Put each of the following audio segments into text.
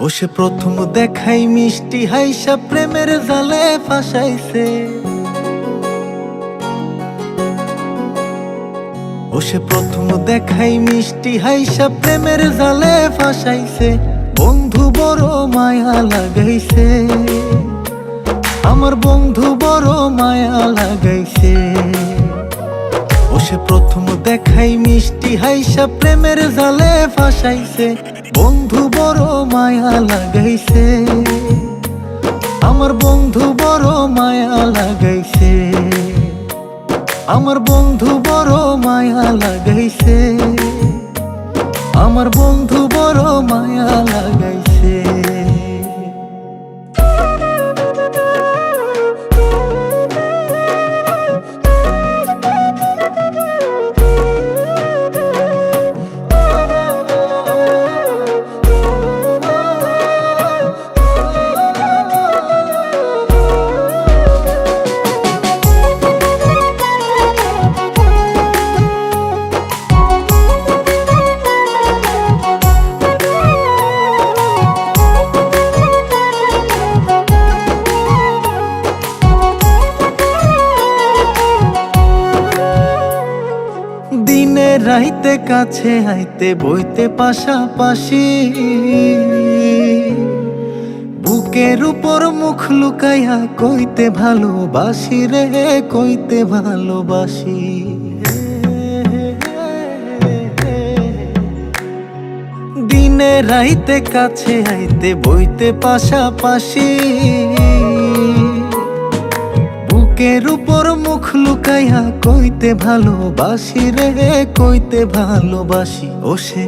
ও সে প্রথম দেখাই মিষ্টি হাইসা প্রেমের জালে ফাঁসাইছে। ও সে প্রথম দেখাই মিষ্টি হাইসা প্রেমের জালে ফাঁসাইছে। বন্ধু বড় মায়া লাগাইছে, আমার বন্ধু বড় মায়া লাগাইছে। ও সে প্রথম দেখাই মিষ্টি হাইসা প্রেমের জালে ফাঁসাইছে। বন্ধু বড় মায়া লাগাইছে, আমার বন্ধু বড় মায়া লাগাইছে। আমার বন্ধু বড় মায়া লাগাইছে, আমার বন্ধু বড় মায়া লাগাইছে। দিনে রাইতে কাছে আইতে বইতে পাশাপাশি, বুকের উপর মুখ লুকাইয়া কইতে ভালোবাসি রে, কইতে ভালোবাসি। দিনে রাইতে কাছে আইতে বইতে পাশাপাশি, বুকের উপর মুখ লুকাইয়া কইতে ভালোবাসি রে, কইতে ভালোবাসি। ও সে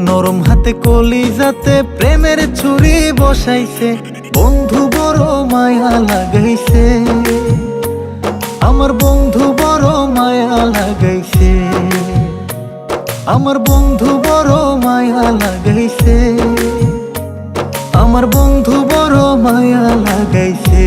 নরম হাতে কলিজাতে প্রেমের ছুরি বসাইছে। বন্ধু বড় মায়া লাগাইছে, আমার বন্ধু বড় মায়া লাগাইছে। আমার বন্ধু বড় মায়া লাগাইছে, আমার বন্ধু বড় মায়া লাগাইছে।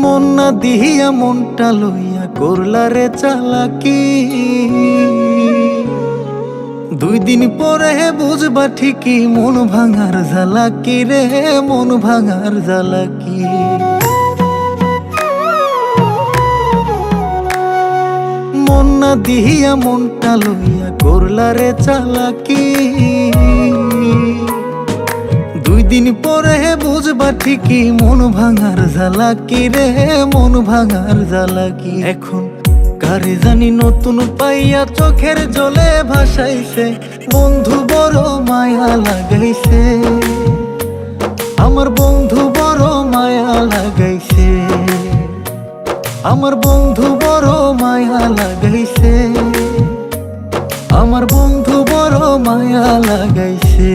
মন না দিহিয়া মনটা লইয়া করলা রে চালাকি। 2 দিন পরে বুঝবা ঠিকই মন ভাঙার জ্বালাকি রে, মন ভাঙার জ্বালাকি। মন না দিহিয়া মনটা লইয়া করলা রে চালাকি। 2 দিন পরে বুঝবা ঠিকই মন ভাঙার জ্বালাকি রে, মন ভাঙার জ্বালাকি। এখন কারে জানি নতুন পাইয়া চোখের জলে ভাসাইছে। বন্ধু বড় মায়া লাগাইছে, আমার বন্ধু বড় মায়া লাগাইছে। আমার বন্ধু বড় মায়া লাগাইছে, আমার বন্ধু বড় মায়া লাগাইছে।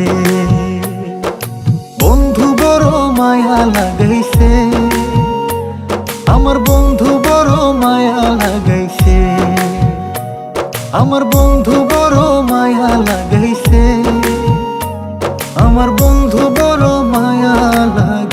বন্ধু বড় মায়া লাগাইছে, আমার বন্ধু বড় মায়া লাগাইছে। আমার বন্ধু বড় মায়া লাগাইছে, আমার বন্ধু বড় মায়া লাগাইছে।